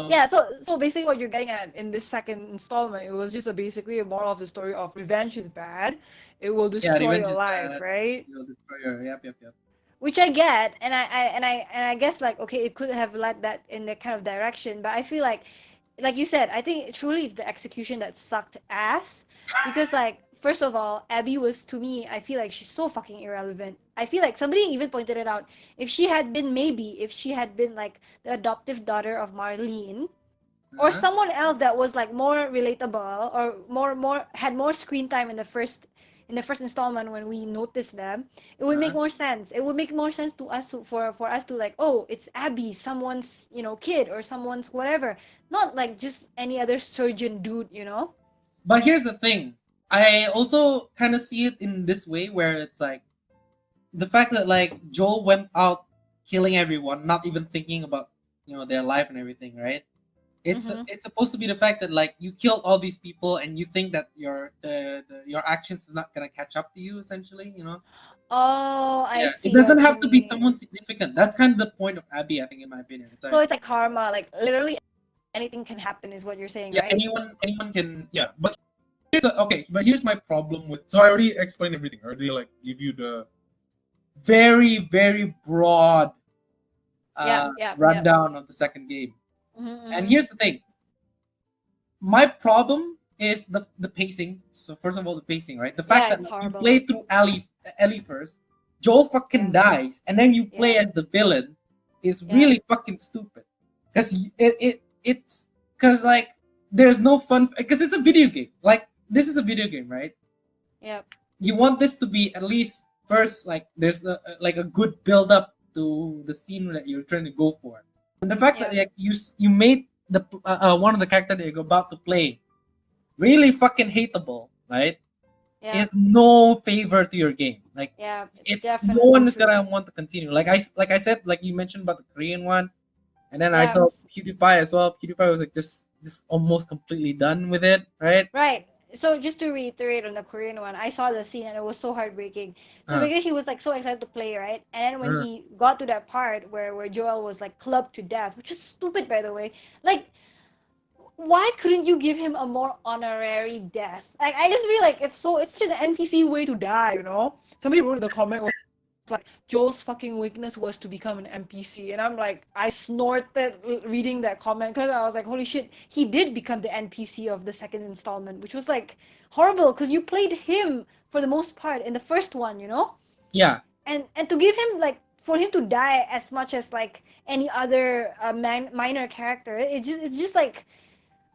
Yeah, so basically what you're getting at in this second installment, it was just basically a moral of the story of revenge is bad. It will Yeah, destroy revenge your is life, bad. right? You'll destroy your. Yep, yep, yep. Which I get, and I guess like okay, it could have led that in that kind of direction, but I feel like you said, I think truly it's the execution that sucked ass because like first of all, Abby was to me, I feel like she's so fucking irrelevant. I feel like somebody even pointed it out. If she had been like the adoptive daughter of Marlene or Uh-huh. someone else that was like more relatable or more had more screen time in the first installment when we noticed them, it would make Uh-huh. more sense. It would make more sense to us for us to like, oh, it's Abby, someone's kid or someone's whatever, not like just any other surgeon dude. But here's the thing. I also kind of see it in this way where it's like the fact that like Joel went out killing everyone, not even thinking about their life and everything, right? Mm-hmm. It's supposed to be the fact that like you killed all these people and you think that your actions is not gonna catch up to you, essentially. Oh, I Yeah, it see doesn't what you have to be mean. someone significant. That's kind of the point of Abby, I think, in my opinion. It's So like it's like karma, like literally anything can happen is what you're saying, yeah, right? anyone can but but here's my problem with. So I already explained everything. I already like give you the very very broad Yeah, yeah, yeah. rundown of the second game. Mm-hmm, And mm-hmm. here's the thing. My problem is the pacing. So first of all, the pacing, right? The fact Yeah, that it's like, you horrible. play through Ellie first, Joel fucking Yeah, dies, and then you play yeah, as the villain is yeah, really fucking stupid. Cause it's because like there's no fun because it's a video game. Like this is a video game, right? yeah, You want this to be at least first like there's like a good build up to the scene that you're trying to go for, and the fact that yeah, like you made the one of the character that you're about to play really fucking hateable, right? yeah, Is no favor to your game. Like yeah. It's it's no definitely one is true. gonna want to continue. Like I said, like you mentioned about the Korean one, and then I Yeah, saw PewDiePie as well. PewDiePie was like just almost completely done with it, right? right. So just to reiterate on the Korean one, I saw the scene and it was so heartbreaking. So Uh, because he was like so excited to play, right? And then when uh, he got to that part where Joel was like clubbed to death, which is stupid by the way. Like, why couldn't you give him a more honorary death? Like, I just feel like it's just an NPC way to die. Somebody wrote in the comment was like Joel's fucking weakness was to become an NPC, and I'm like, I snorted reading that comment because I was like, holy shit, he did become the NPC of the second installment, which was like horrible because you played him for the most part in the first one. yeah, And to give him like for him to die as much as like any other minor character, it's just like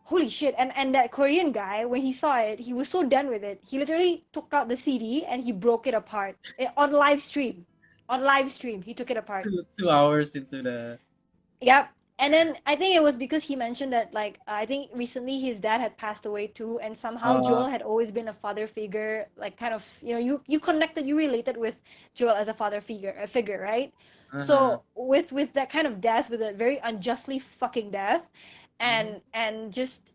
holy shit. And that Korean guy, when he saw it, he was so done with it, he literally took out the CD and he broke it apart on live stream he took it apart. 2 hours into the Yep. And then I think it was because he mentioned that like I think recently his dad had passed away too, and somehow uh Joel had always been a father figure, like kind of you connected, you related with Joel as a father figure, right? uh-huh. So with that kind of death, with a very unjustly fucking death, Mhm. and just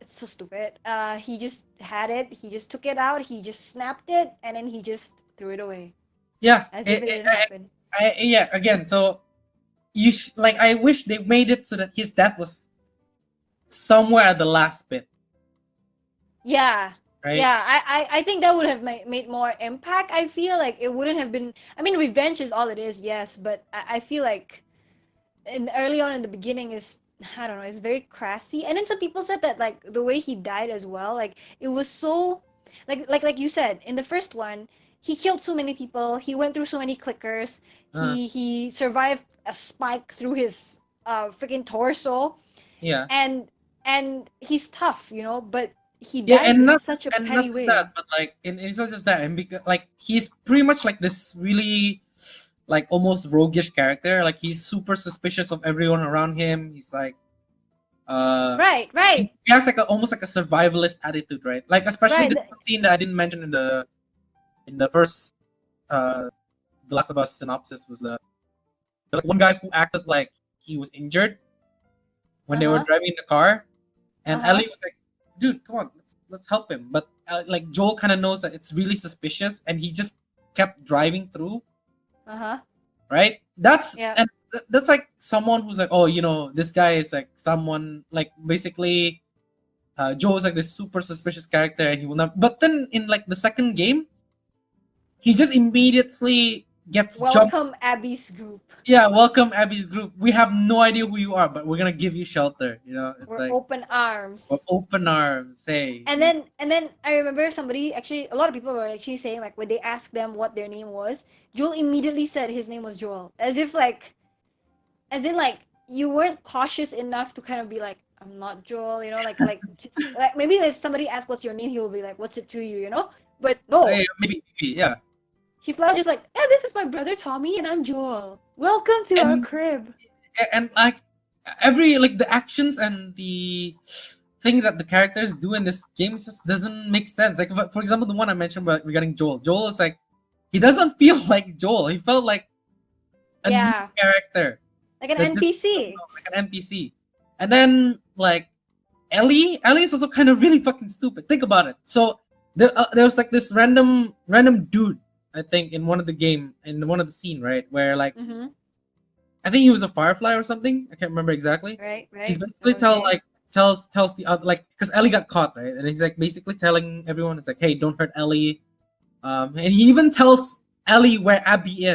it's so stupid. He just had it, he just took it out, he just snapped it, and then he just threw it away Yeah, as if it didn't happen. yeah. Again, so like I wish they made it so that his death was somewhere at the last bit, Yeah. right? Yeah, I think that would have made more impact. I feel like it wouldn't have been. I mean, revenge is all it is, yes, but I feel like early on in the beginning is, I don't know, it's very crassy. And then some people said that like the way he died as well, like it was so, like you said in the first one, he killed so many people. He went through so many clickers. Uh, He survived a spike through his freaking torso, yeah, and he's tough, but he yeah, died in such a and not petty just that, way. but like it's not just that, and because like he's pretty much like this really like almost roguish character. Like he's super suspicious of everyone around him. He's like uh Right, right, he has like almost like a survivalist attitude, right? Like especially right. this one scene that I didn't mention in the first uh The Last of Us synopsis was the one guy who acted like he was injured when they were Uh-huh, driving the car, and uh-huh, Ellie was like, "Dude, come on, let's help him." But like Joel kind of knows that it's really suspicious, and he just kept driving through, uh-huh. right? That's Yeah, and that's like someone who's like, oh, this guy is like someone like basically Joe's like this super suspicious character, and he will not. But then in like the second game, he just immediately gets jumped. Welcome Abby's group. Yeah, welcome Abby's group. We have no idea who you are, but we're gonna give you shelter. It's We're like open arms. with open arms. Hey, And then I remember somebody actually, a lot of people were actually saying like when they asked them what their name was, Joel immediately said his name was Joel, as if like, as in like you weren't cautious enough to kind of be like, I'm not Joel, like maybe if somebody asks what's your name, he will be like, what's it to you, But no, hey, maybe, yeah. he flat just like, hey, this is my brother Tommy, and I'm Joel. Welcome to our And crib. and like every like the actions and the thing that the characters do in this game just doesn't make sense. Like for example, the one I mentioned about regarding Joel. Joel is like he doesn't feel like Joel. He felt like a new Yeah, character like an that just NPC. like an NPC. And then like Ellie is also kind of really fucking stupid. Think about it. So there was like this random dude, I think, in one of the scene, right, where like Mm-hmm. I think he was a firefly or something. I can't remember exactly. Right, He's right. basically Okay. tells the other, like, because Ellie got caught, right, and he's like basically telling everyone, it's like, hey, don't hurt Ellie. And he even tells Ellie where Abby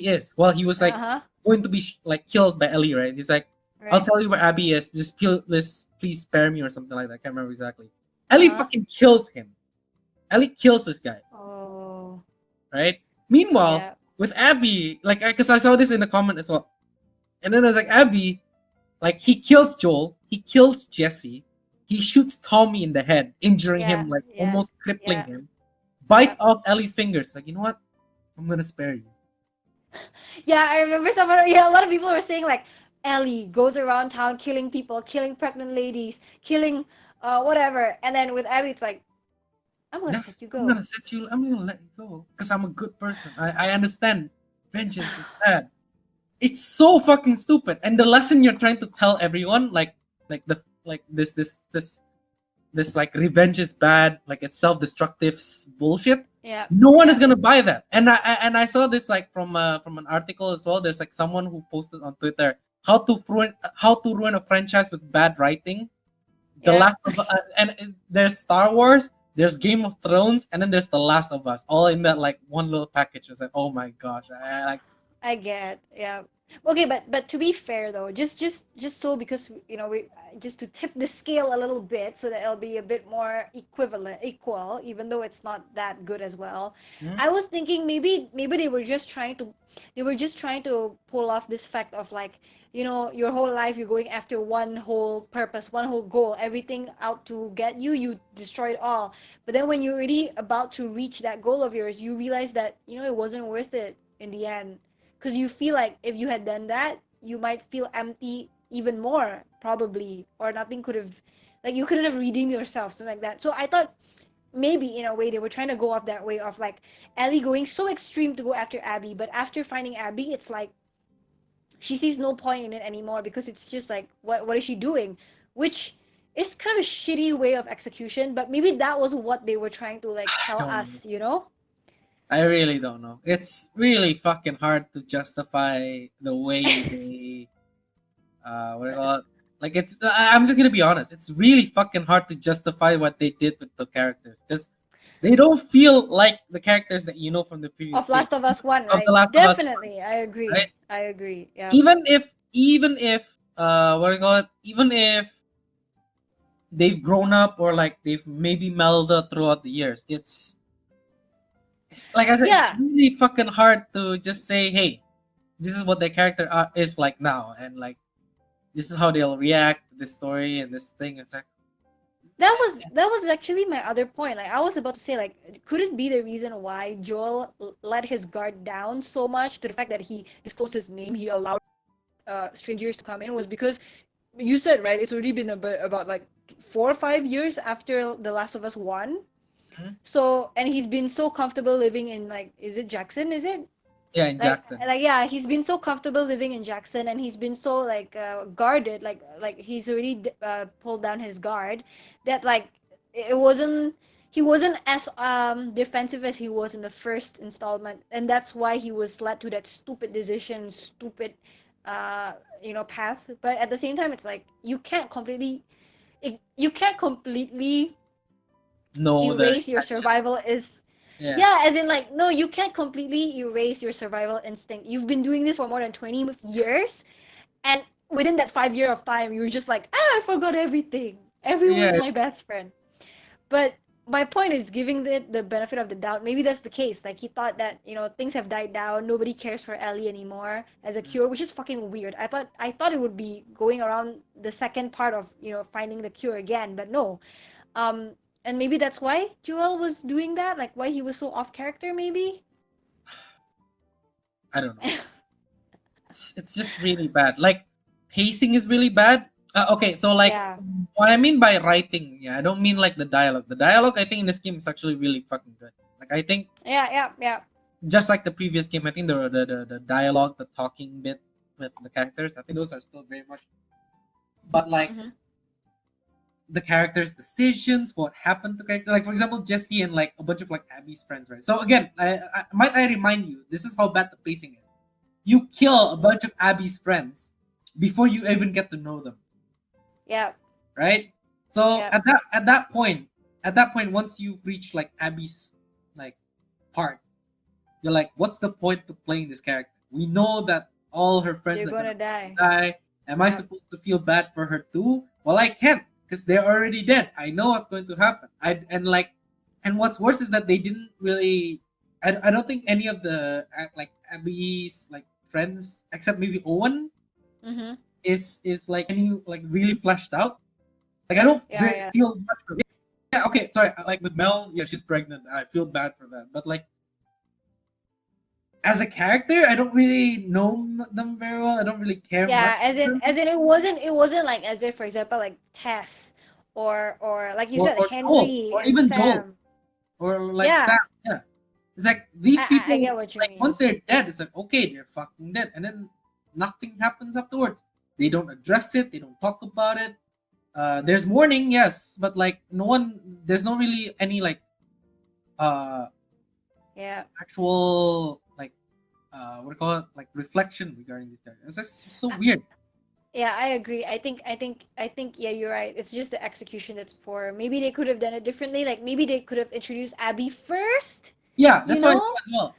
is while he was like Uh-huh. going to be like killed by Ellie, right? He's like, I'll Right. tell you where Abby is. Just please spare me or something like that. I can't remember exactly. Ellie Uh-huh. fucking kills him. Ellie kills this guy, Oh, right? Meanwhile, yeah. with Abby, like, because I saw this in the comment as well, and then I was like, Abby, like, he kills Joel, he kills Jesse, he shoots Tommy in the head, injuring Yeah, him, like yeah, almost crippling yeah, him, yeah. bites off Ellie's fingers. Like, you know what? I'm gonna spare you. Yeah, I remember a lot of people were saying like Ellie goes around town killing people, killing pregnant ladies, killing whatever. And then with Abby it's like, I'm gonna Nah, let you go. I'm gonna let you go because I'm a good person. I understand vengeance is bad. It's so fucking stupid. And the lesson you're trying to tell everyone, like this like revenge is bad, like it's self-destructive bullshit. Yeah, No one is yeah. gonna buy that. And I saw this like from an article as well. There's like someone who posted on Twitter how to ruin a franchise with bad writing. The Yeah. Last of and there's Star Wars, there's Game of Thrones, and then there's The Last of Us, all in that like one little package. It's like, oh my gosh, like I get, yeah. Okay, but to be fair though, just so because we just to tip the scale a little bit so that it'll be a bit more equal, even though it's not that good as well. hmm? I was thinking maybe they were just trying to pull off this fact of like, your whole life you're going after one whole purpose, one whole goal, everything out to get you, you destroy it all. But then when you're already about to reach that goal of yours, you realize that, it wasn't worth it in the end because you feel like if you had done that, you might feel empty even more, probably, or nothing could have, like you couldn't have redeemed yourself, something like that. So I thought maybe in a way they were trying to go off that way of like Ellie going so extreme to go after Abby, but after finding Abby, it's like she sees no point in it anymore because it's just like, what is she doing? Which is kind of a shitty way of execution, but maybe that was what they were trying to like I tell don't know. us. I really don't know. It's really fucking hard to justify the way they what do you call it? Like I'm just gonna be honest. It's really fucking hard to justify what they did with the characters because they don't feel like the characters that you know from the previous Of game Last of Us 1, of The right? Last of Us One, Definitely. I right? agree. I agree. Yeah. Even if what do you call it? Even if they've grown up or like they've maybe mellowed out throughout the years, it's like I said, it's Yeah. really fucking hard to just say, hey, this is what their character is like now, and like this is how they'll react to this story and this thing. It's like, That was actually my other point. Like I was about to say, like, could it be the reason why Joel let his guard down so much to the fact that he disclosed his name, he allowed strangers to come in, was because you said, right, it's already been about like 4 or 5 years after The Last of Us 1. hmm? So, and he's been so comfortable living in, like, is it Jackson? Is it? Yeah, in like Jackson. like yeah, he's been so comfortable living in Jackson, and he's been so like guarded, like he's already pulled down his guard, that like it wasn't he wasn't as defensive as he was in the first installment, and that's why he was led to that stupid decision, stupid path. But at the same time, it's like you can't completely No, the erase your survival is yeah. yeah, as in like no, you can't completely erase your survival instinct. You've been doing this for more than 20 years, and within that 5 year of time, you're just like, I forgot everything. Yeah, Everyone's my it's best friend. But my point is giving the benefit of the doubt. Maybe that's the case. Like he thought that things have died down. Nobody cares for Ellie anymore as a cure, which is fucking weird. I thought it would be going around the second part of finding the cure again, but no. Um, and maybe that's why Joel was doing that. Like why he was so off character. Maybe. I don't know. It's just really bad. Like pacing is really bad. Okay, so like Yeah. what I mean by writing, yeah, I don't mean like the dialogue. The dialogue I think in this game is actually really fucking good. Like I think Yeah. Yeah. Yeah. just like the previous game, I think the dialogue, the talking bit with the characters, I think those are still very much. But like Mm-hmm. the characters' decisions, what happened to character, like for example Jesse and like a bunch of like Abby's friends, right? So again, I remind you, this is how bad the pacing is. You kill a bunch of Abby's friends before you even get to know them, Yeah. right? So Yeah. at that point, once you reach like Abby's like part, you're like, what's the point to playing this character? We know that all her friends They're are gonna gonna die. die. Am I Yeah. supposed to feel bad for her too? Well, I can't because they're already dead. I know what's going to happen. And what's worse is that they didn't really. I don't think any of the like Abby's like friends, except maybe Owen, Mm-hmm. is like any like really fleshed out. Like I don't Yeah. Yeah. feel much for. Yeah, okay, sorry. Like with Mel, yeah, she's pregnant. I feel bad for that, but like as a character, I don't really know them very well. I don't really care much Yeah, as for in them. it wasn't like as if, for example, like Tess or like you or, said, or Joel, Henry or and even Joel, Sam. or like Sam. Yeah, Yeah, it's like these I people. get what you Like once mean. they're dead, it's like okay, they're fucking dead, and then nothing happens afterwards. They don't address it. They don't talk about it. There's mourning, yes, but like no one. There's no really any like uh Yeah. actual like what do you call it, like reflection regarding these characters. It's just so Uh, weird. Yeah, I agree. I think yeah, you're right. It's just the execution that's poor. Maybe they could have done it differently. Like maybe they could have introduced Abby first, Yeah, you that's what I think know? as well.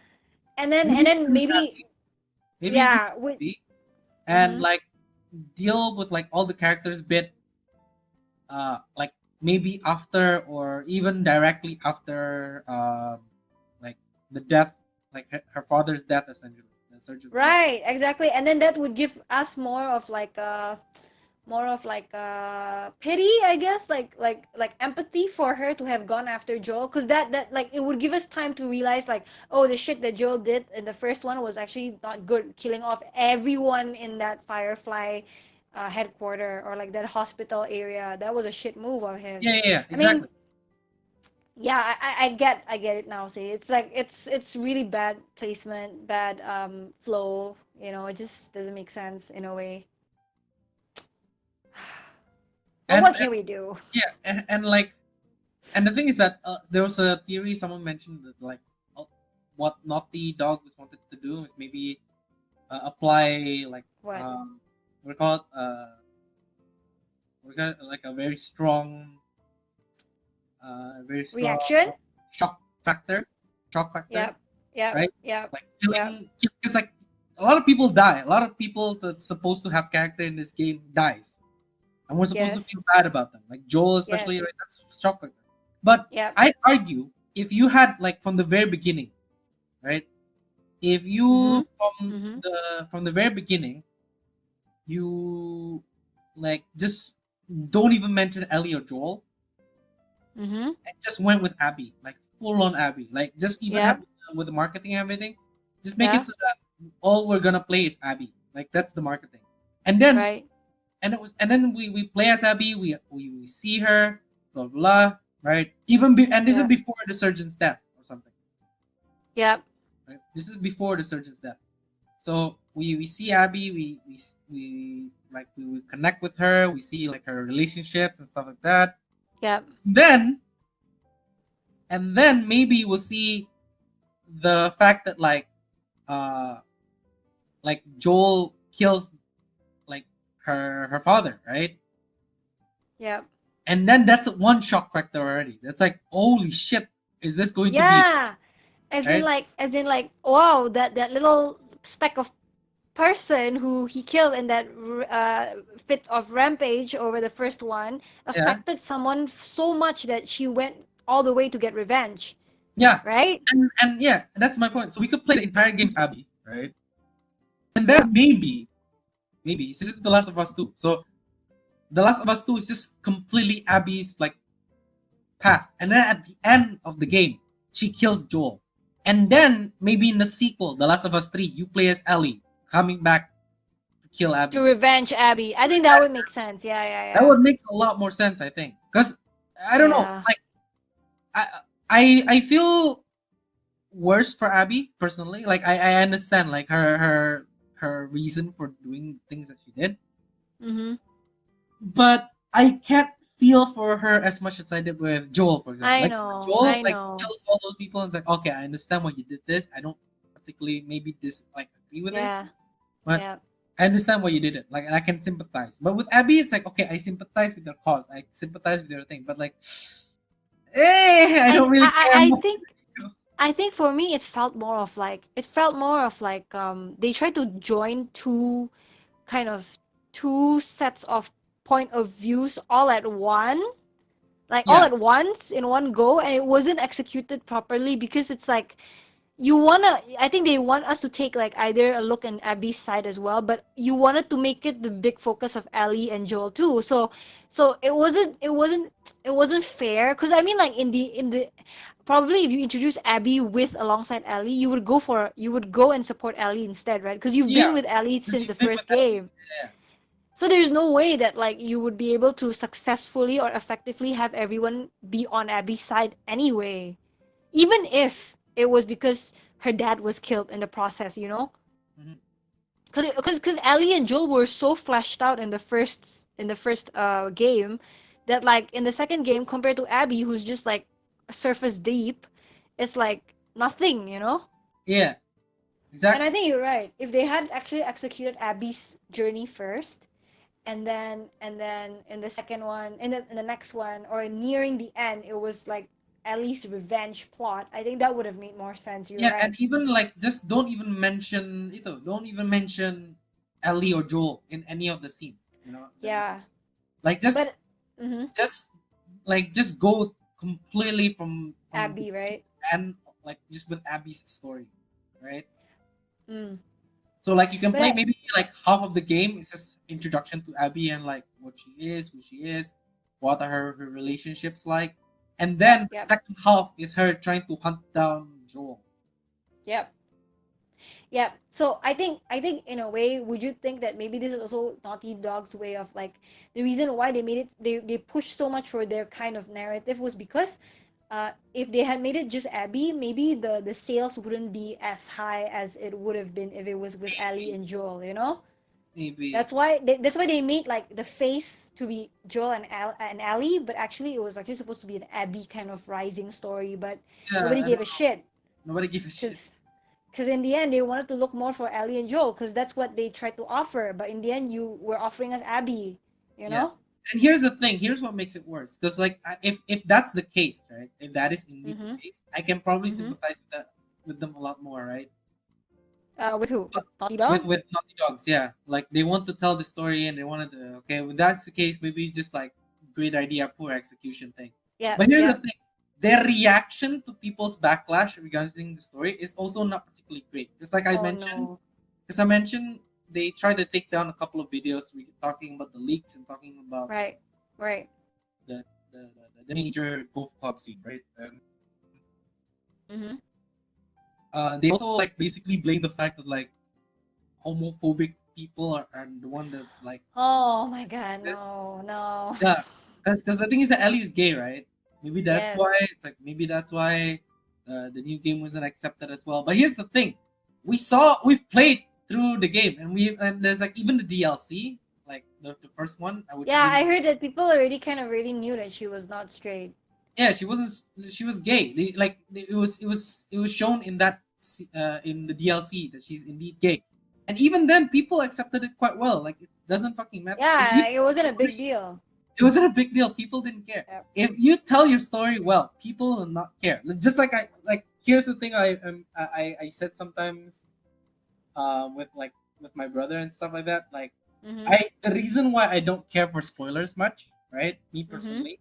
And then Maybe and then introduce maybe Abby, maybe introduce yeah, with Abby, and mhm. like deal with like all the characters bit like maybe after or even directly after like the death, like her father's death, essentially the surgeon's death. Right, exactly. And then that would give us more of like pity, I guess, like empathy for her to have gone after Joel, because that like it would give us time to realize like, oh, the shit that Joel did in the first one was actually not good, killing off everyone in that Firefly headquarter, or like that hospital area. That was a shit move of his. Yeah, I mean, exactly. yeah, I get it now. See, it's like it's really bad placement, bad flow. It just doesn't make sense in a way. But what And can we do? yeah, and like and the thing is that there was a theory someone mentioned that like uh, what Naughty Dog was wanted to do is maybe apply like What? what do you call it, we got like a very strong Reaction? shock factor, shock factor, Yep. Yep. right? Yep. Like Yep. killing, because like a lot of people die. A lot of people that's supposed to have character in this game dies, and we're supposed to feel Yes. bad about them. Like Joel, Yes. especially, right? That's shock factor. But Yep. I'd argue if you had like from the very beginning, right? If you Mhm. Mhm. from the very beginning, you like just don't even mention Ellie or Joel, Mhm. and just went with Abby, like full on Abby, like just even have Yep. with the marketing and everything, just make it Yeah. so that all we're gonna play is Abby, like that's the marketing, and then Right. and then we play as Abby, we see her, blah blah, right? And this is Yeah. before the surgeon's death or something, Yep. right? This is before the surgeon's death, so we see Abby, we connect with her, we see like her relationships and stuff like that, Yep. then and then maybe we'll see the fact that uh like Joel kills like her father, right? Yep. And then that's one shock factor already. That's like, holy shit, is this going to be Yeah. right? As in like, wow, that little speck of person who he killed in that fit of rampage over the first one Yeah, affected someone so much that she went all the way to get revenge, yeah, right? and yeah, that's my point. So we could play the entire game's Abby, right? And Yep. then maybe this is The Last of Us 2. So The Last of Us 2 is just completely Abby's like path. And then at the end of the game, she kills Joel. And then maybe in the sequel, The Last of Us 3, you play as Ellie coming back to kill To Abby. revenge Abby. I think that would make sense. Yeah, yeah, That yeah. would make a lot more sense, I think. Because I don't know, Yeah. like I I feel worse for Abby personally. Like I understand like her reason for doing things that she did, Mm-hmm. but I can't feel for her as much as I did with Joel, for example. I Like know. Joel, I like know. kills all those people and it's like, okay, I understand why you did this. I don't particularly maybe agree with this, Yeah. but Yeah. I understand why you did it. Like, and I can sympathize. But with Abby, it's like, okay, I sympathize with your cause. I sympathize with your thing. But like, I don't really care I much. think for me it felt more of like they tried to join kind of two sets of point of views all at all Yeah, at once in one go, and it wasn't executed properly because it's like you wanna I think they want us to take like either a look in Abby's side as well, but you wanted to make it the big focus of Ellie and Joel too. So it wasn't fair because I mean like in the probably if you introduce Abby with alongside Ellie, you would go and support Ellie instead, right? Because you've yeah. been with Ellie Because since the you've been with first Abby. game. Yeah. So there's no way that like you would be able to successfully or effectively have everyone be on Abby's side anyway. Even if it was because her dad was killed in the process, you know? Mhm. Because Ellie and Joel were so fleshed out in the first game that like in the second game compared to Abby who's just like surface deep, it's like nothing, you know? Yeah, And I exactly. think you're right. If they had actually executed Abby's journey first, and then in the second one in the next one or nearing the end it was like Ellie's revenge plot, I think that would have made more sense. You're Yeah, and right. even like just don't even mention don't even mention Ellie or Joel in any of the scenes. That we see. Yeah, Like but mm-hmm. just just go completely from Abby, right? and like just with Abby's story, right? Mm. So like you can But play maybe like half of the game is just introduction to Abby and like what she is, who she is, what are her relationships like, and yep, then yep, second half is her trying to hunt down Joel. yep, yep. So I think in a way, would you think that maybe this is also Naughty Dog's way of like the reason why they made it they pushed so much for their kind of narrative was because if they had made it just Abby, maybe the sales wouldn't be as high as it would have been if it was with Ellie Maybe, and Joel, you know? maybe, That's why they made like the face to be Joel and Ellie, but actually it was actually supposed to be an Abby kind of rising story, but yeah. nobody I don't gave a know. shit Nobody gives a shit. because in the end they wanted to look more for Ellie and Joel because that's what they tried to offer, but in the end you were offering us Abby, you Yeah. know? And here's the thing. Here's what makes it worse. Because like if that's the case, right? If that is indeed Mm-hmm. the case, I can probably Mm-hmm. sympathize with them a lot more, right? With who? But With Naughty Dog? with Naughty Dogs, yeah. Like they want to tell the story and they wanted to. Okay, when that's the case, maybe just like great idea, poor execution thing. Yep, But here's the yep. thing. Their reaction to people's backlash regarding the story is also not particularly great. Just like I Oh mentioned, no. because I mentioned they tried to take down a couple of videos talking about the leaks and talking about Right. Right. the the major golf club scene, right? And Mm-hmm. they also like basically blame the fact that like homophobic people are the one that like Oh my god, this. no, no. Yeah, because the thing is that Ellie's gay, right? Maybe that's Yes. why it's like maybe that's why the new game wasn't accepted as well. But here's the thing: we've played through the game, and there's like even the DLC, like the first one. I would Yeah, really I heard that people already kind of really knew that she was not straight. yeah, she was gay. It was shown in that in the DLC that she's indeed gay. And even then, people accepted it quite well. Like it doesn't fucking matter. If you Yeah, it wasn't a big deal. it wasn't a big deal. People didn't care. Yep. If you tell your story well, people will not care. Just like here's the thing I said sometimes with my brother and stuff like that. Like Mhm. the reason why I don't care for spoilers much, right? Me Mhm. personally,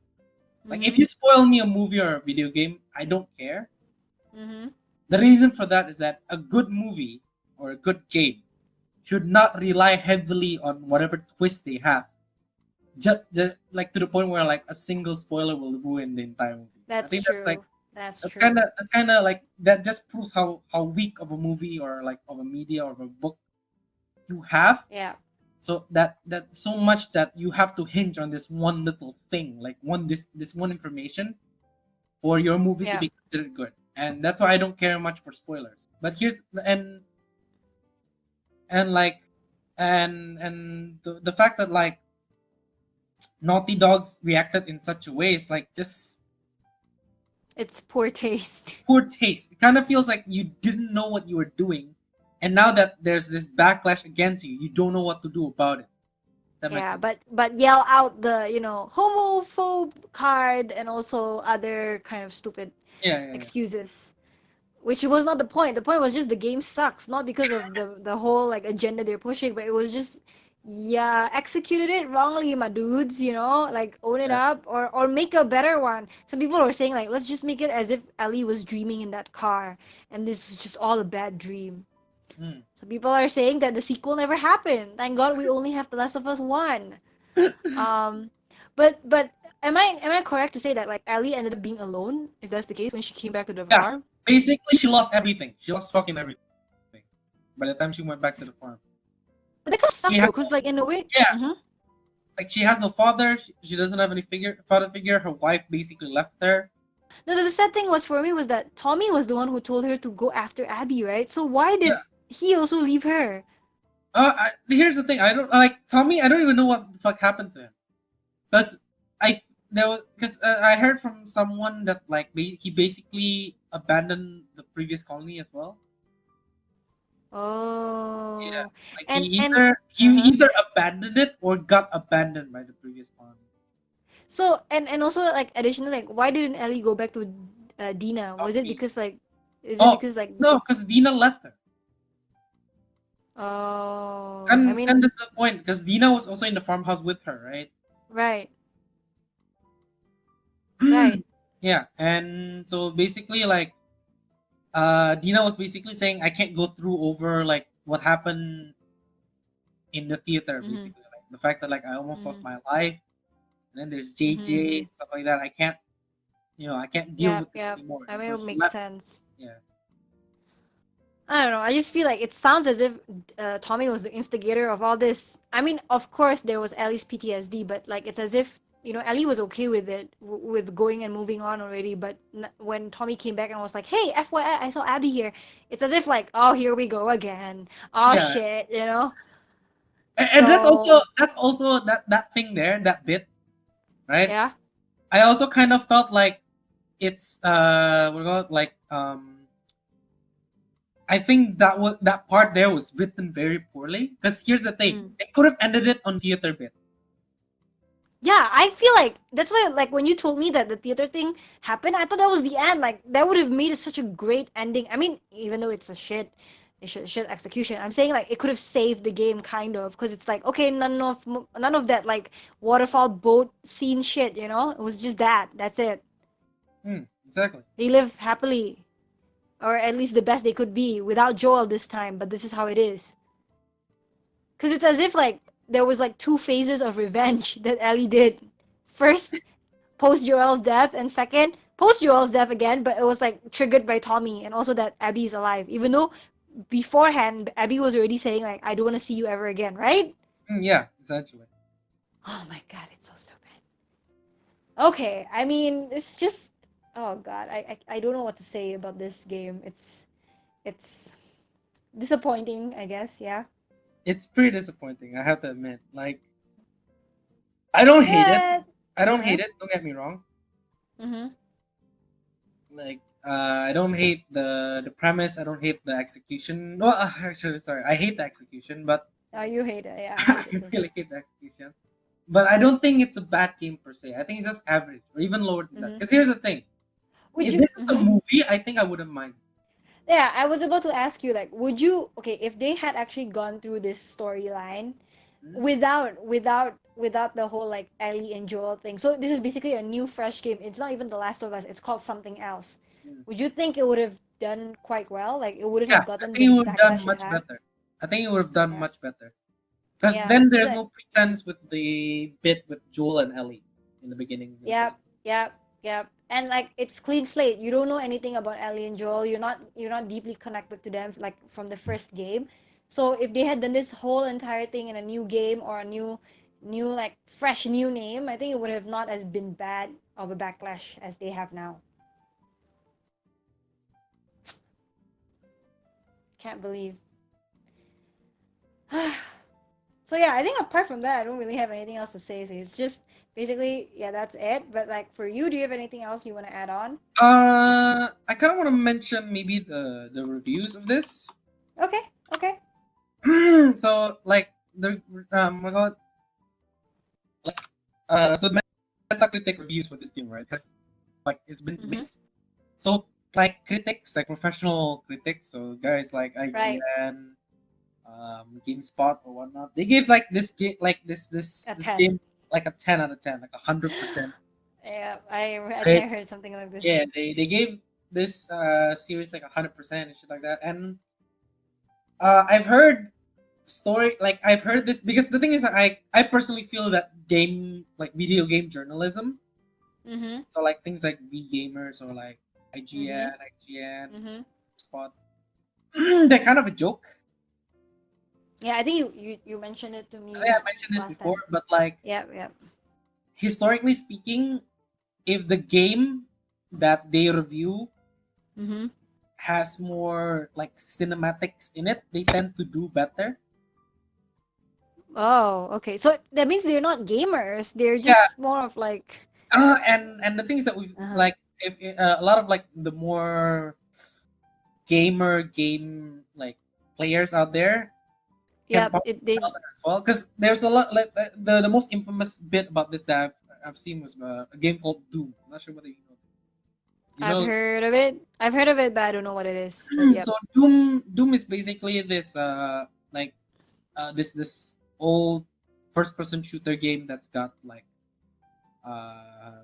like if Mhm. you spoil me a movie or a video game, I don't care. Mhm. The reason for that is that a good movie or a good game should not rely heavily on whatever twist they have. Just like to the point where like a single spoiler will ruin the entire movie. I That's think that's like true. That's that's true. kind of that's kind of like that just proves how weak of a movie or like of a media or of a book you have. Yeah. So that so much that you have to hinge on this one little thing, like this one information for your movie to Yeah. be considered good. And that's why I don't care much for spoilers. But here's and like and the fact that like Naughty Dogs reacted in such a way is like just It's poor taste. poor taste. It kind of feels like you didn't know what you were doing, and now that there's this backlash against you, you don't know what to do about it. That makes Yeah, sense. but yell out the, homophobe card and also other kind of stupid Yeah. excuses. Which was not the point. The point was just the game sucks, not because of the whole like agenda they're pushing, but it was just, yeah, executed it wrongly, my dudes. Like own it Yeah. up, or make a better one. Some people were saying like, let's just make it as if Ellie was dreaming in that car, and this is just all a bad dream. Mm. Some people are saying that the sequel never happened. Thank God we only have The Last of Us One. Um, but am I correct to say that like Ellie ended up being alone, if that's the case, when she came back to the Yeah. farm? Basically, she lost everything. She lost fucking everything. By the time she went back to the farm, But that kind of she sucks has though, cause like in a way, yeah, hmm like she has no father. She doesn't have any father figure. Her wife basically left her. no, the sad thing was for me was that Tommy was the one who told her to go after Abby, right? So why did Yeah. he also leave her? Here's the thing. I don't like Tommy. I don't even know what the fuck happened to him. Because I heard from someone that like he basically abandoned the previous colony as well. Yeah, Oh, like and he and either he uh-huh. either abandoned it or got abandoned by the previous colony. So and also like additionally, like why didn't Ellie go back to Dina? Was it Tommy. because like is it Oh because like no, because Dina left her. oh, I Can mean, that's the point? Because Dina was also in the farmhouse with her, right? right, right. Yeah, and so basically like Dina was basically saying I can't go through over like what happened in the theater, Mm-hmm. basically like the fact that like I almost lost Mm-hmm. my life, and then there's Mm-hmm. JJ stuff like that. I can't deal Yeah, with it yeah. anymore, I and mean, so it she makes left. sense. Yeah. I don't know. I just feel like it sounds as if Tommy was the instigator of all this. I mean, of course there was Ellie's PTSD, but like it's as if Ellie was okay with it, with going and moving on already. But when Tommy came back and was like, "Hey, FYI, I saw Abby here," it's as if like, "Oh, here we go again. Oh Yeah, shit." and So that's also that thing there, that bit, right? yeah. I also kind of felt like it's we're going like I think that part there was written very poorly. Because here's the thing, Mm. they could have ended it on theater bit. Yeah, I feel like that's why like when you told me that the theater thing happened, I thought that was the end. Like that would have made it such a great ending. I mean, even though it's a shit execution, I'm saying like it could have saved the game kind of because it's like okay, none of that like waterfall boat scene shit. It was just that. That's it. Exactly. They live happily, or at least the best they could be without Joel this time. But this is how it is. Because it's as if like there was like two phases of revenge that Ellie did. First, post Joel's death, and second, post Joel's death again, but it was like triggered by Tommy and also that Abby is alive. Even though beforehand Abby was already saying like I don't want to see you ever again, right? Yeah, essentially. Oh my god, it's so stupid. Okay, I mean it's just oh god, I don't know what to say about this game. It's disappointing, I guess. Yeah. It's pretty disappointing, I have to admit. Like, I don't hate it. But I uh don't huh. hate it. Don't get me wrong. Mhm. Like, I don't hate the premise. I don't hate the execution. No, actually, sorry, I hate the execution, but Oh, you hate it. Yeah, I hate it I too. really hate the execution. But I don't think it's a bad game per se. I think it's just average or even lower than that. Mm-hmm. Because here's the thing: Would if you? this is a Mm-hmm. movie, I think I wouldn't mind. Yeah, I was about to ask you, like, would you? Okay, if they had actually gone through this storyline Hmm? without the whole like Ellie and Joel thing. So this is basically a new, fresh game. It's not even The Last of Us. It's called something else. Mm. Would you think it would have done quite well? Like, it wouldn't Yeah, have I gotten think the it would have done backlash it much had? better. I think it would have done Yeah. much better. Because Yeah. then 'Cause there's no pretense with the bit with Joel and Ellie in the beginning in the first. Yep, yep, yep. And like it's clean slate. You don't know anything about Ellie and Joel. You're not deeply connected to them like from the first game. So if they had done this whole entire thing in a new game or a new like fresh new name, I think it would have not as been bad of a backlash as they have now. Can't believe. So yeah, I think apart from that, I don't really have anything else to say. So it's just basically, yeah, that's it. But like for you, do you have anything else you want to add on? I kind of want to mention maybe the reviews of this. Okay, okay. So like the my god, like so the Metacritic reviews for this game, right? Has like it's been Mm-hmm. mixed. So like critics, like professional critics, so guys like Right. IGN, GameSpot or whatnot, they gave like this game, like A this 10. game like a 10 out of 10, like 100%. Yeah, I think Right? I heard something like this. Yeah, they gave this series like 100% and shit like that. And I've heard I've heard this because the thing is that I personally feel that video game journalism, Mm-hmm. so like things like V Gamers or like Mm-hmm. IGN, Mm-hmm. Spot, they're kind of a joke. Yeah, I think you mentioned it to I think I me mentioned this last before, time. but like Yep, yep. historically speaking, if the game that they review Mm-hmm. has more like cinematics in it, they tend to do better. Oh, okay. So that means they're not gamers. They're Yeah, just more of like and the thing is that we uh-huh. like if a lot of like the more gamer game like players out there can Yep, probably it tell they that as well because there's a lot like the most infamous bit about this that I've seen was a game called Doom. I'm not sure whether you know. You I've know, heard of it. I've heard of it, but I don't know what it is. But yep. so Doom is basically this like this old first person shooter game that's got like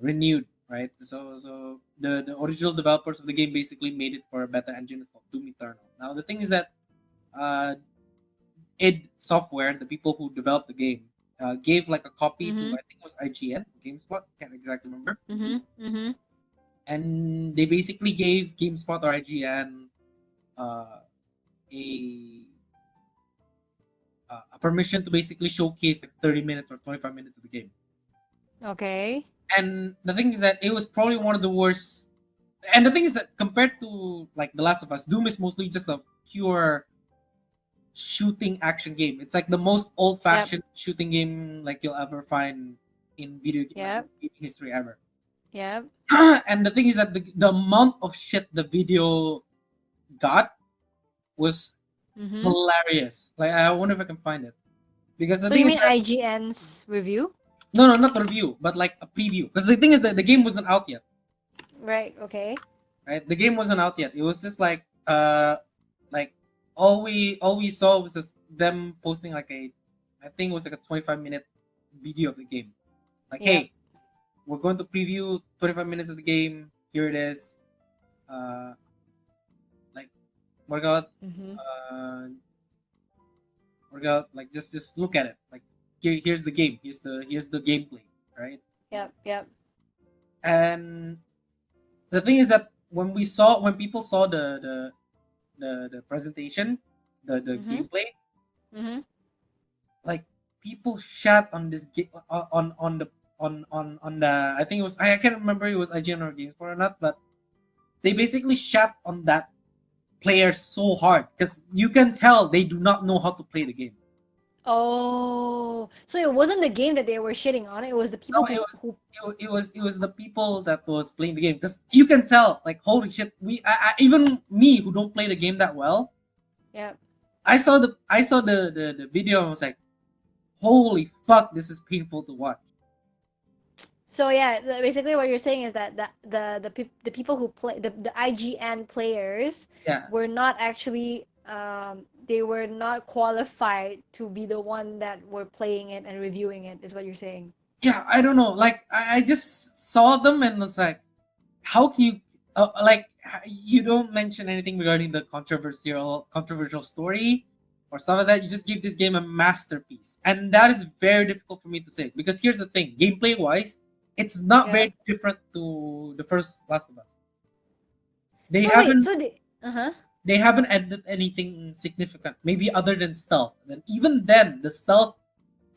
renewed, right? So the original developers of the game basically made it for a better engine. It's called Doom Eternal. Now the thing is that uh, id Software, the people who developed the game, gave like a copy to Mm-hmm. I think it was IGN, GameSpot, can't exactly remember, Mm-hmm. Mm-hmm. and they basically gave GameSpot or IGN uh, a a permission to basically showcase like 30 minutes or 25 minutes of the game. Okay. And the thing is that it was probably one of the worst. And the thing is that compared to like The Last of Us, Doom is mostly just a pure shooting action game. It's like the most Yep. old-fashioned shooting game like you'll ever find in like Yep. gaming history ever. Yep. And the thing is that the amount of shit the video got was Mm-hmm. hilarious. Like I wonder if I can find it because the So thing you is mean that IGN's review? no, not the review, but like a preview. Because the thing is that the game wasn't out yet. Right, okay. Right, the game wasn't out yet. It was just like all we saw was just them posting like I think it was like a 25-minute video of the game. Like, Yep. hey, we're going to preview 25 minutes of the game. Here it is. Uh, like workout, Mm-hmm. uh, workout. Like just look at it. Like here's the game. Here's the gameplay. Right. Yep, yep. And the thing is that when people saw the presentation, the Mm-hmm. gameplay, Mm-hmm. like people shat on this on the I think it was I can't remember it was IGN or GameSpot or not, but they basically shat on that player so hard because you can tell they do not know how to play the game. Oh, so it wasn't the game that they were shitting on. It was the No, people who it was the people that was playing the game, because you can tell, like, holy shit, even me who don't play the game that well, yeah. I saw the video and was like, holy fuck, this is painful to watch. So yeah, basically what you're saying is that the people who play the IGN players Yeah, were not actually they were not qualified to be the one that were playing it and reviewing it, is what you're saying. yeah, I don't know, like, I just saw them and was like, how can you, like, you don't mention anything regarding the controversial story or stuff like that. You just give this game a masterpiece, and that is very difficult for me to say, because here's the thing: gameplay wise, it's not Yeah. very different to the first Last of Us. They So wait, haven't so uh-huh. they haven't added anything significant, maybe other than stealth. And even then, the stealth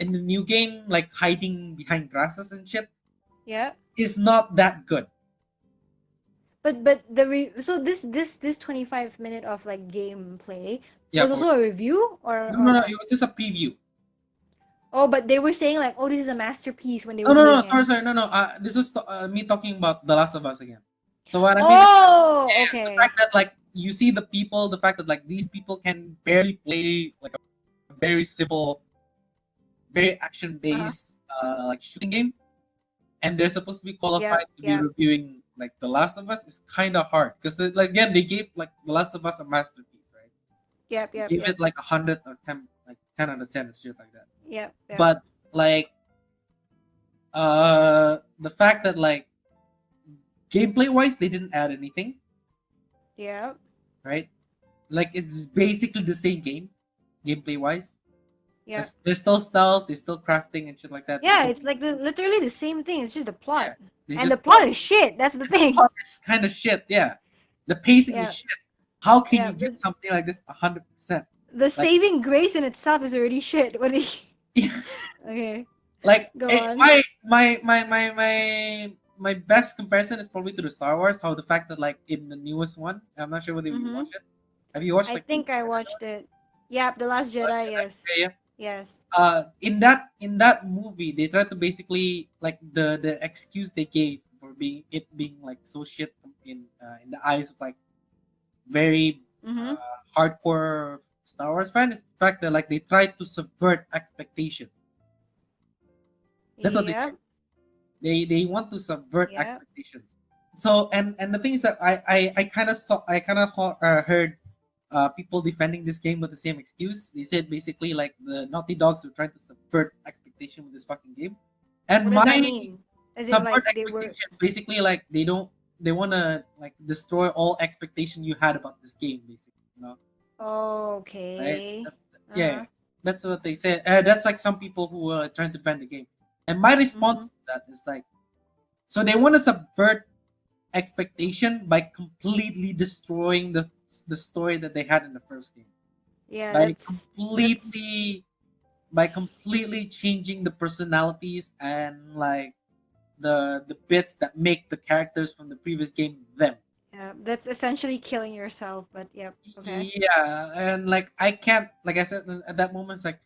in the new game, like hiding behind grasses and shit, Yeah. is not that good. But so this 25 minute of like gameplay Yeah, was also a review or no, it was just a preview. oh, but they were saying like, oh, this is a masterpiece when they Oh, were no, playing it. sorry, no. This was me talking about The Last of Us again. So what I mean is, Oh, the okay. fact that, like, you see the fact that, like, these people can barely play like a very simple, very action Uh-huh. based like shooting game, and they're supposed to be Yep, qualified to be yep, reviewing like The Last of Us is kind of hard, because, like, again, they gave like The Last of Us a masterpiece, right? yep, They yep, gave yep, it like 100 or 10, like 10 out of 10 and shit like that. yep, yep, But, like, the fact that, like, gameplay wise they didn't add anything, yep. right? Like, it's basically the same game, gameplay wise. Yeah. There's still stealth, there's still crafting and shit like that. There's Yeah, still, it's like literally the same thing. It's just the yeah, plot. they And the just plot is shit. That's the thing. it's kind of shit. Yeah, the pacing is Yeah. shit. How can Yeah. you get something like this 100%? The Like, saving grace in itself is already shit. What do you yeah, Okay. like, Go on. my best comparison is probably to the Star Wars. How the fact that, like, in the newest one, I'm not sure whether you Mm-hmm. watched it. Have you watched I like the think I watched it. Yep, The Last Last Jedi, Jedi? yes. Yeah, yeah. Yes. In that movie they tried to basically, like, the excuse they gave for being like so shit in the eyes of, like, very Mm-hmm. hardcore Star Wars fan, is the fact that, like, they tried to subvert expectations. That's what they say. Yep. They want to subvert Yep. expectations. So, and the thing is that I kind of saw I kind of heard people defending this game with the same excuse. They said basically, like, the Naughty Dogs were trying to subvert expectation with this fucking game, and What does that my mean? As in subvert like they were expectation basically, like, they want to, like, destroy all expectation you had about this game, basically, right? okay. Yeah, Uh-huh. that's what they said. That's like some people who are trying to defend the game, and my Mm-hmm. response to that is like, so they want to subvert expectation by completely destroying the story that they had in the first game, Yeah, by that's completely changing the personalities and, like, the bits that make the characters from the previous game them. yeah, that's essentially killing yourself, but yep, okay. Yeah, and, like, I can't, like I said at that moment, it's like,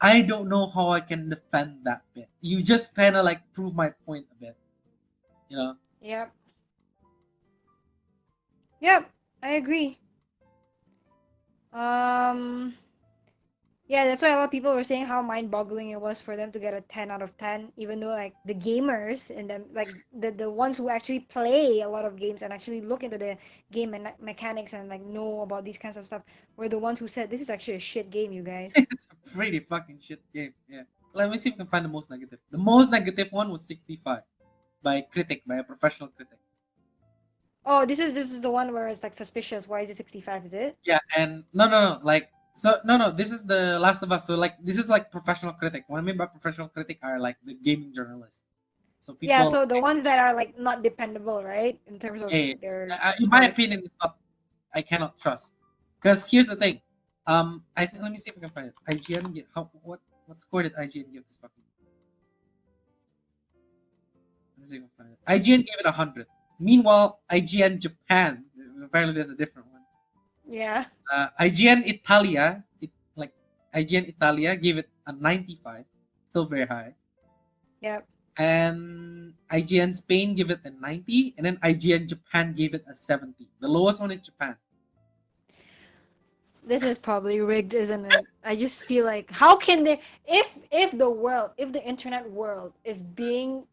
I don't know how I can defend that bit. You just kind of, like, prove my point a bit, you know. Yep. Yep, I agree. Um Yeah, that's why a lot of people were saying how mind-boggling it was for them to get a 10 out of 10, even though like the gamers and them like the ones who actually play a lot of games and actually look into the game mechanics and like know about these kinds of stuff were the ones who said this is actually a shit game, you guys. It's a pretty fucking shit game. Yeah. Let me see if we can find the most negative. The most negative one was 65 by a professional critic. Oh, this is the one where it's like suspicious. Why is it 65? Is it? Yeah, and no, like, so no, this is the Last of Us. So, like, this is like professional critic. What I mean by professional critic are like the gaming journalists. So Yeah, people, so the ones that are like not dependable, right? In terms of hey, their in my reports. opinion, it's not. I cannot trust. Because here's the thing. I think, let me see if I can find it. IGN what score did IGN give this fucking? Let me see if I can find it. IGN gave it 100. Meanwhile, IGN Japan, apparently there's a different one. Yeah. IGN Italia, like, IGN Italia gave it a 95, still very high. Yep. And IGN Spain gave it a 90, and then IGN Japan gave it a 70. The lowest one is Japan. This is probably rigged, isn't it? I just feel like how can they if the internet world is giving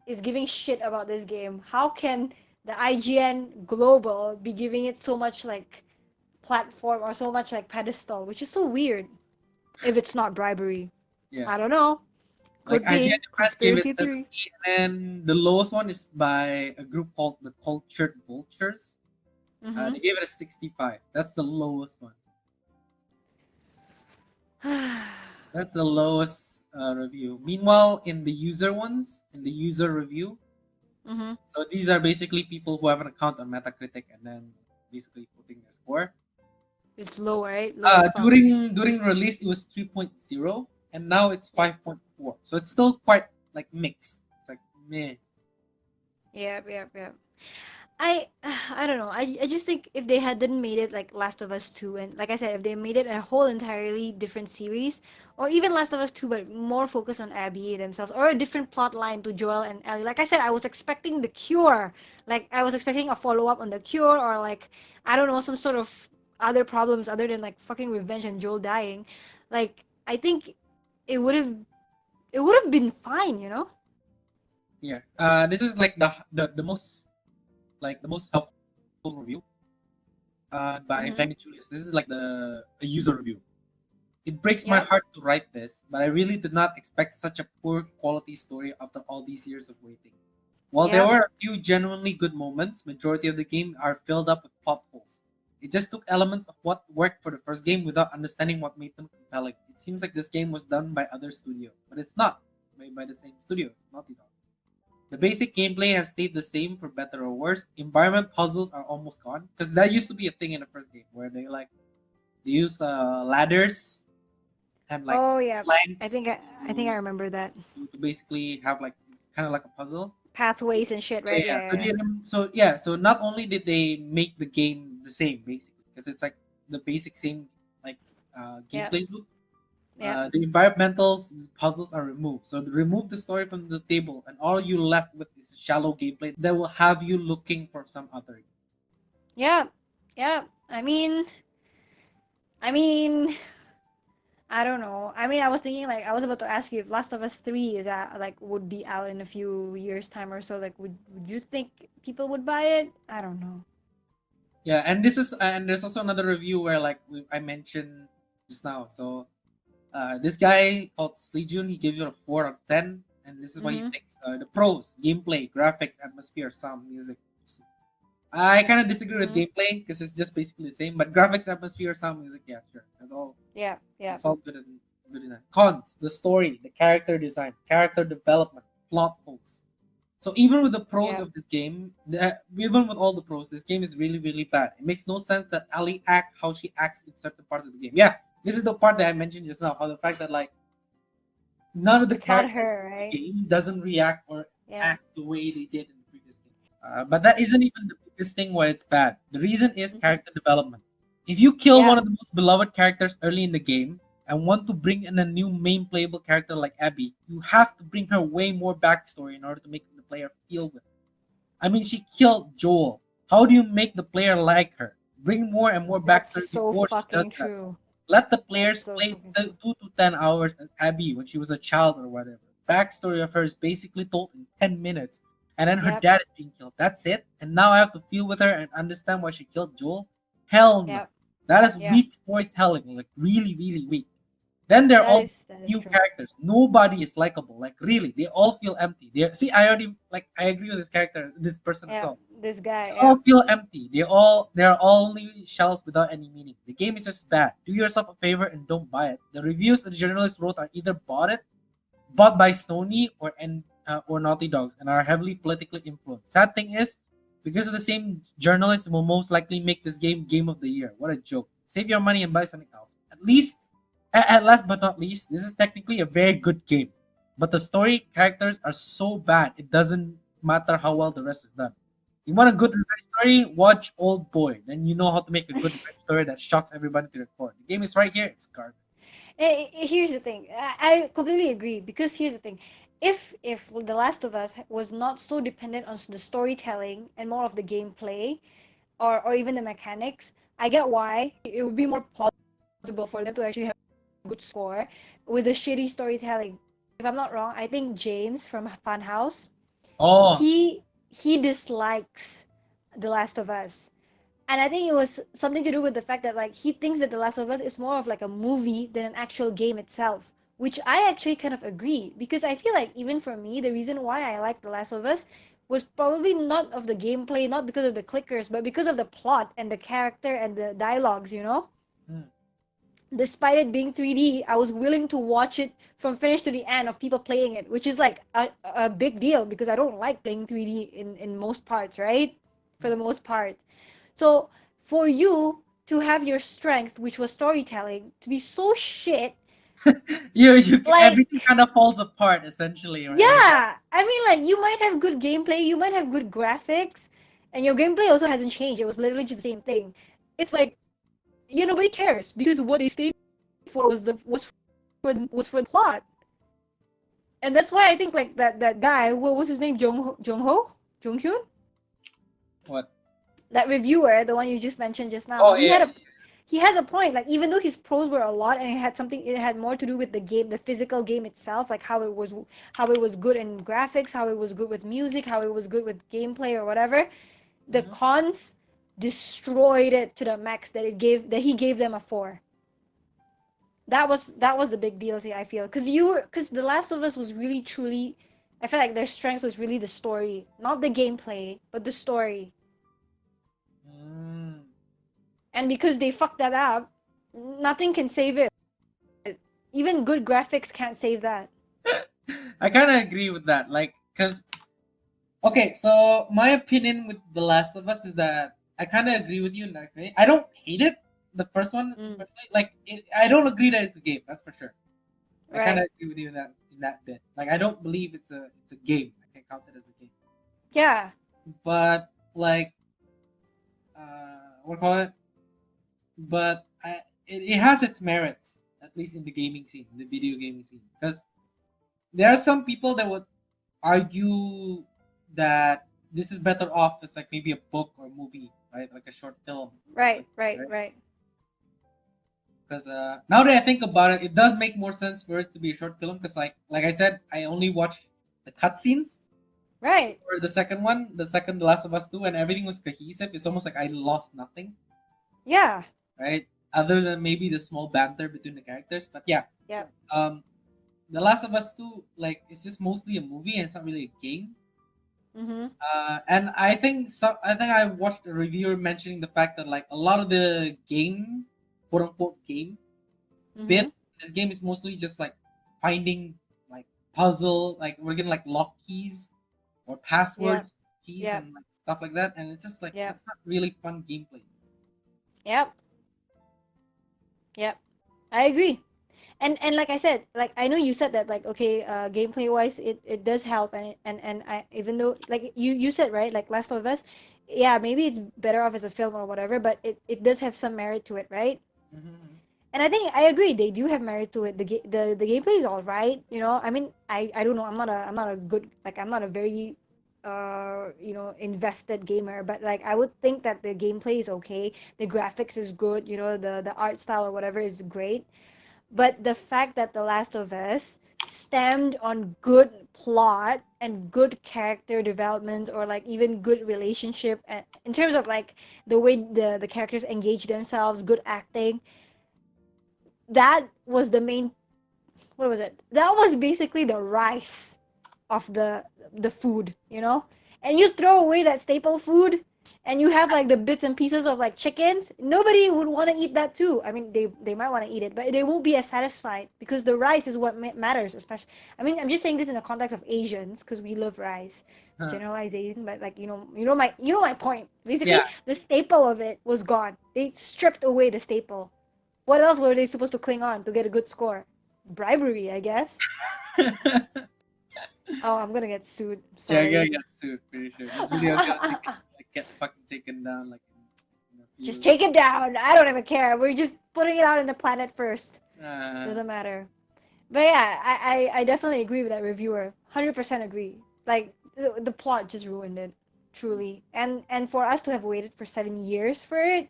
shit about this game, how can the IGN global be giving it so much like platform or so much like pedestal, which is so weird if it's not bribery. Yeah. I don't know. Like Could IGN be Japan gave it conspiracy 70, theory. and then the lowest one is by a group called the Cultured Vultures. Mm-hmm. They gave it a 65. That's the lowest one. That's the lowest review. Meanwhile, in the user review, Mm-hmm. so these are basically people who have an account on Metacritic and then basically putting their score. It's low, right? Low as fuck. During release, it was 3.0, and now it's 5.4. So it's still quite like mixed. It's like meh. Yep, yep, yep. I don't know. I just think if they hadn't made it like Last of Us 2 and like I said, if they made it a whole entirely different series or even Last of Us 2 but more focused on Abby themselves or a different plot line to Joel and Ellie. Like I said, I was expecting the cure. Like I was expecting a follow-up on the cure or like I don't know, some sort of other problems other than like fucking revenge and Joel dying. Like I think it would have it would have been fine, you know? Yeah. This is like the most helpful review by Mhm. Femi Julius. This is like a user review. It breaks my Yep. heart to write this, but I really did not expect such a poor quality story after all these years of waiting. While there Yep. were a few genuinely good moments, majority of the game are filled up with plot holes. It just took elements of what worked for the first game without understanding what made them compelling. It seems like this game was done by other studio, but it's not made by the same studio. It's Naughty Dog. The basic gameplay has stayed the same for better or worse. Environment puzzles are almost gone because that used to be a thing in the first game where they use ladders and like Oh yeah. I planks think I think I to, remember that. to basically have like it's kind of like a puzzle. Pathways and shit, Yeah, right? yeah. Yeah, So yeah, they, so yeah, so not only did they make the game the same basically because it's like the basic same like yeah. gameplay loop. Yeah. The environmental puzzles are removed. So remove the story from the table, and all you left with is a shallow gameplay that will have you looking for some other. Yeah. Yeah. I mean, I don't know. I mean, I was thinking like I was about to ask you if Last of Us 3 is out, like would be out in a few years time or so. Like, would you think people would buy it? I don't know. Yeah, and this is and there's also another review where I mentioned just now. So this guy called Slijun, he gives it a 4 out of 10, and this is what he Mm-hmm. thinks: the pros, gameplay, graphics, atmosphere, sound, music. I kind of disagree with Mm-hmm. gameplay because it's just basically the same. But graphics, atmosphere, sound, music, yeah, sure, that's all. Yeah. Yeah. That's all good enough. Cons: the story, the character design, character development, plot holes. So even with the pros Yeah. of this game, even with all the pros, this game is really really bad. It makes no sense that Ali act how she acts in certain parts of the game. Yeah, this is the part that I mentioned just now. How the fact that like none of the It's not characters her, in the right? game doesn't react or Yeah. act the way they did in the previous game. But that isn't even the biggest thing why it's bad. The reason is Mm-hmm. character development. If you kill Yeah. one of the most beloved characters early in the game and want to bring in a new main playable character like Abby, you have to bring her way more backstory in order to make the player feel with her. I mean, she killed Joel. How do you make the player like her? Bring more and more That's backstory so before she does fucking that. true. Let the That's players so play fucking true. 2 to 10 hours as Abby when she was a child or whatever. Backstory of her is basically told in 10 minutes, and then her Yep. dad is being killed. That's it. And now I have to feel with her and understand why she killed Joel. Hell no. Yep. That is Yep. weak storytelling, like really, really weak. Then they're all That is new true. characters. Nobody is likable. Like really, they all feel empty. They see. I already like. I agree with this character, this person as Yeah. well. This guy. They Yeah. all feel empty. They're all only shells without any meaning. The game is just bad. Do yourself a favor and don't buy it. The reviews the journalists wrote are either bought by Sony or Naughty Dogs, and are heavily politically influenced. Sad thing is, because of the same journalists will most likely make this game of the year. What a joke! Save your money and buy something else. At last but not least, this is technically a very good game, but the story characters are so bad it doesn't matter how well the rest is done. You want a good revenge story? Watch Old Boy. Then you know how to make a good revenge story that shocks everybody to the core. The game is right here. It's garbage. Here's the thing. I completely agree because here's the thing. If The Last of Us was not so dependent on the storytelling and more of the gameplay or even the mechanics, I get why it would be more plausible for them to actually have a good score with the shitty storytelling. If I'm not wrong, I think James from Funhouse, Oh, he dislikes The Last of Us. And I think it was something to do with the fact that like he thinks that The Last of Us is more of like a movie than an actual game itself, which I actually kind of agree because I feel like even for me, the reason why I like The Last of Us was probably not of the gameplay, not because of the clickers, but because of the plot and the character and the dialogues, you know? mm, Despite it being 3D, I was willing to watch it from finish to the end of people playing it, which is like a big deal because I don't like playing 3D in most parts, right? For the mm. most part. So for you to have your strength, which was storytelling, to be so shit, You everything like kind of falls apart essentially, right? yeah, I mean like you might have good gameplay, you might have good graphics, and your gameplay also hasn't changed. It was literally just the same thing. It's like yeah, nobody cares because what they stayed for was for the plot. And that's why I think like that guy, what was his name? Jung Hyun? What? That reviewer, the one you just mentioned just now, Oh yeah. he has a point. Like even though his pros were a lot and it had more to do with the game, the physical game itself, like how it was good in graphics, how it was good with music, how it was good with gameplay or whatever. The Mhm. cons destroyed it to the max that he gave them a 4. That was the big deal I feel because The Last of Us was really truly I feel like their strength was really the story, not the gameplay, but the story. Mm. And because they fucked that up, nothing can save it. Even good graphics can't save that. I kind of agree with that. Like, cause okay, so my opinion with The Last of Us is that I kind of agree with you in that way. I don't hate it. The first one, Mm, especially, like, I don't agree that it's a game. That's for sure. I kind right. of agree with you in that bit. Like, I don't believe it's a game. I can count it as a game. Yeah. But like, what do you call it? But it has its merits, at least in the gaming scene, in the video gaming scene, because there are some people that would argue that this is better off as like maybe a book or movie, right? Like a short film or Right, something, right, right? right. Because now that I think about it, it does make more sense for it to be a short film. Because like I said, I only watched the cutscenes Right. for the second one, the second The Last of Us 2, and everything was cohesive. It's almost like I lost nothing, Yeah. right? Other than maybe the small banter between the characters. But yeah, Yep. um, The Last of Us 2, like, it's just mostly a movie and it's not really a game. Mm-hmm. And I think I watched a reviewer mentioning the fact that like a lot of the game, quote unquote game bit Mm-hmm. in this game is mostly just like finding like puzzle, like we're getting like lock keys or Yep. passwords keys Yep. and like stuff like that, and it's just like Yep. that's not really fun gameplay. Yep. Yep. I agree. And like I said, like I know you said that like okay, gameplay wise, it does help, and I even though like you said right, like Last of Us, yeah, maybe it's better off as a film or whatever, but it does have some merit to it, right? Mm-hmm. And I think I agree, they do have merit to it. The gameplay is all right, you know. I mean, I don't know, I'm not a good like I'm not a very invested gamer, but like I would think that the gameplay is okay, the graphics is good, you know, the art style or whatever is great. But the fact that The Last of Us stemmed on good plot and good character developments or like even good relationship in terms of like the way the characters engage themselves, good acting, that was the main what was it? That was basically the rice of the food, you know? And you throw away that staple food and you have like the bits and pieces of like chickens, nobody would want to eat that too. I mean, they might want to eat it, but they won't be as satisfied because the rice is what matters, especially. I mean, I'm just saying this in the context of Asians because we love rice. Huh. Generalization, but like you know my point. Basically, Yeah. the staple of it was gone. They stripped away the staple. What else were they supposed to cling on to get a good score? Bribery, I guess. Oh, I'm gonna get sued. Yeah, I gotta Sorry. get sued. Pretty sure this video is gonna get fucking taken down like in a Just few. take it down. I don't even care. We're just putting it out in the planet first. Uh, Doesn't matter. But yeah, I definitely agree with that reviewer. 100% agree. Like the plot just ruined it, truly. And for us to have waited for 7 years for it,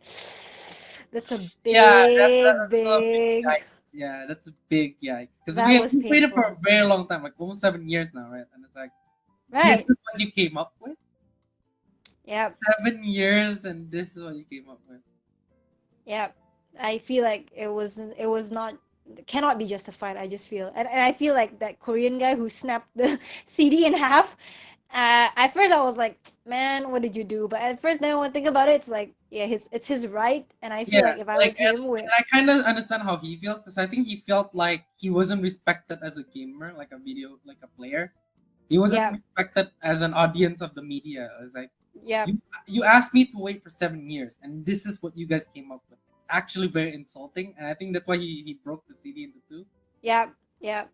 that's a yeah, big, that's a big big. yikes. Yeah, that's a big yikes. Because That was we waited for a painful. very long time, like almost 7 years now, right? And it's like, this Right. is what you came up with? Yep. 7 years, and this is what you came up with. Yep. I feel like it was not cannot be justified. I just feel and I feel like that Korean guy who snapped the CD in half. At first I was like, man, what did you do? But at first then when I think about it, it's like, yeah, it's his right. And I feel Yeah, like if I like, was him, with and I kind of understand how he feels because I think he felt like he wasn't respected as a gamer, like a video, like a player. He wasn't yeah, respected as an audience of the media. It was like, yeah, you asked me to wait for 7 years, and this is what you guys came up with. It's actually very insulting, and I think that's why he broke the CD into two. yeah, yeah.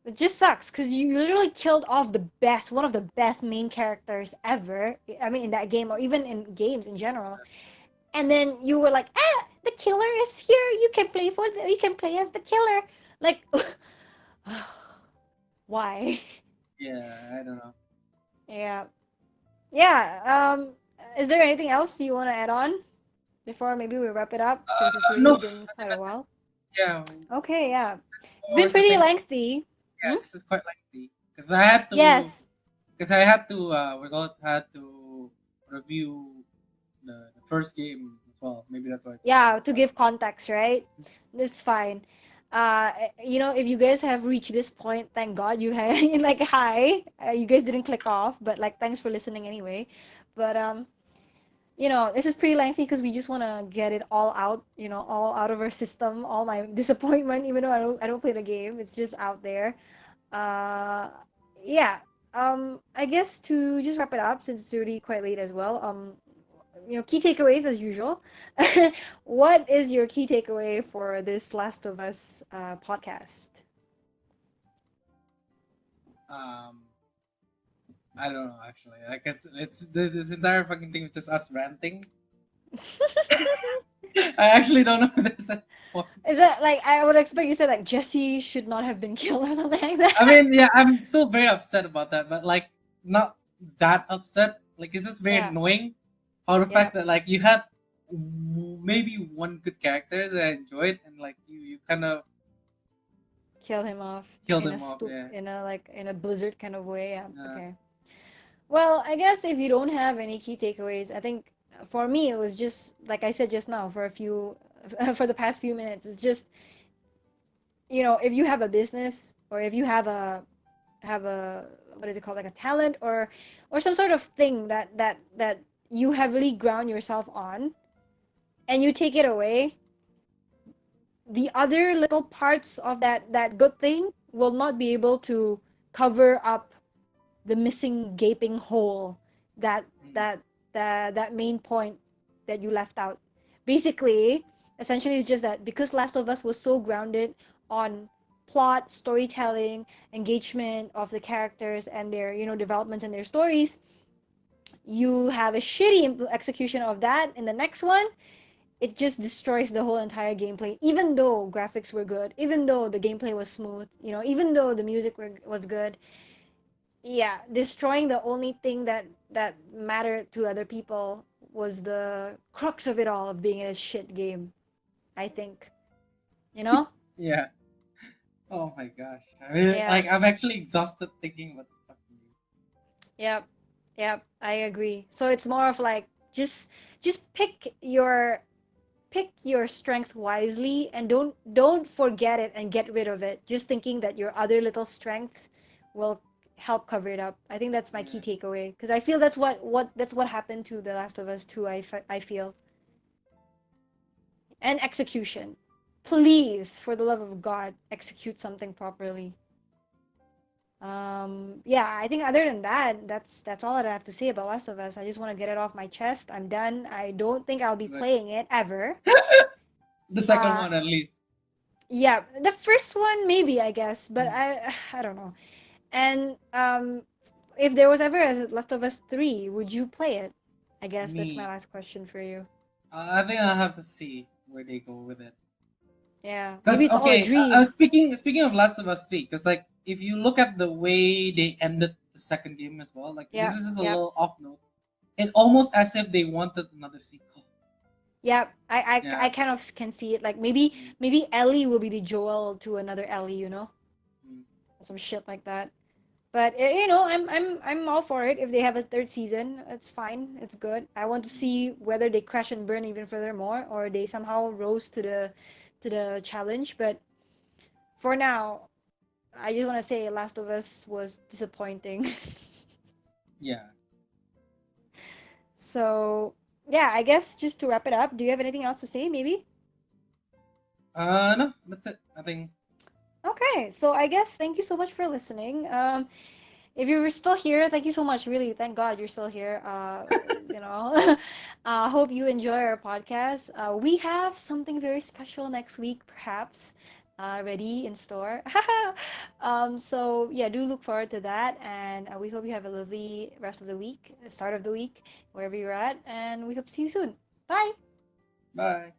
It just sucks because you literally killed off the best, one of the best main characters ever. I mean, in that game or even in games in general. And then you were like, ah, the killer is here. You can play as the killer. Like, why? Yeah, I don't know. Yeah, yeah. Is there anything else you want to add on before maybe we wrap it up since it's No, really been I quite think a that's it. while? Yeah, Okay, yeah. It's been 4 hours. I pretty think. lengthy. Yeah, Hmm? this is quite lengthy because I had to Yes. had to review the first game as well. Maybe that's why it took so Yeah, long. to give context, right? It's fine. If you guys have reached this point, thank God you have like hi. You guys didn't click off, but like thanks for listening anyway. But this is pretty lengthy because we just want to get it all out, all out of our system, all my disappointment, even though I don't play the game. It's just out there. Uh, yeah. I guess to just wrap it up, since it's already quite late as well. Key takeaways as usual. What is your key takeaway for this Last of Us podcast? Um, I don't know actually. I guess it's this entire fucking thing is just us ranting. I actually don't know if there's a point. Is that like I would expect you said like Jesse should not have been killed or something like I that? mean, yeah, I'm still very upset about that, but like not that upset. Like it's just very Yeah, annoying how the yeah. fact that like you had maybe one good character that I enjoyed, and like you kind of Kill him off killed in a him off. Yeah. in a blizzard kind of way. Yeah. Uh, Okay. Well, I guess if you don't have any key takeaways, I think for me it was just like I said just now for a few for the past few minutes. It's just if you have a business or if you have a what is it called like a talent or some sort of thing that you heavily ground yourself on and you take it away, the other little parts of that good thing will not be able to cover up the missing gaping hole that mm, that main point that you left out. Basically, essentially it's just that because Last of Us was so grounded on plot, storytelling, engagement of the characters and their, developments and their stories, you have a shitty execution of that in the next one. It just destroys the whole entire gameplay, even though graphics were good, even though the gameplay was smooth, even though the music was good. Yeah, destroying the only thing that mattered to other people was the crux of it all of being in a shit game, I think. You know? yeah. Oh my gosh. I mean, Yeah. like I'm actually exhausted thinking about this fucking game. Yep. Yep. I agree. So it's more of like just pick your strength wisely and don't forget it and get rid of it just thinking that your other little strengths will help cover it up. I think that's my key Yeah. takeaway because I feel that's what happened to The Last of Us 2. I feel. And execution, please, for the love of God, execute something properly. Yeah, I think other than that, that's all that I have to say about Last of Us. I just want to get it off my chest. I'm done. I don't think I'll be But playing it ever. the second uh one at least. Yeah, the first one maybe, I guess, but Mm. I don't know. And if there was ever a Last of Us 3, would you play it? I guess that's my Me. last question for you. I think I'll have to see where they go with it. Yeah. Because Maybe it's all a okay, dream. speaking of Last of Us 3, because like if you look at the way they ended the second game as well, like this Yeah. is just a Yeah. little off note. It almost as if they wanted another sequel. Yeah. I Yeah. kind of can see it. Like maybe Ellie will be the Joel to another Ellie, you know? Mm. Some shit like that. But I'm all for it. If they have a third season, it's fine. It's good. I want to see whether they crash and burn even furthermore, or they somehow rose to the challenge. But for now, I just want to say Last of Us was disappointing. Yeah. So yeah, I guess just to wrap it up, do you have anything else to say? Maybe. No, that's it. I think. Okay, so I guess thank you so much for listening. If you were still here, thank you so much. Really, thank God you're still here. You know, hope you enjoy our podcast. We have something very special next week, perhaps, ready in store. So yeah, do look forward to that, and we hope you have a lovely rest of the week, start of the week, wherever you're at, and we hope to see you soon. Bye. Bye.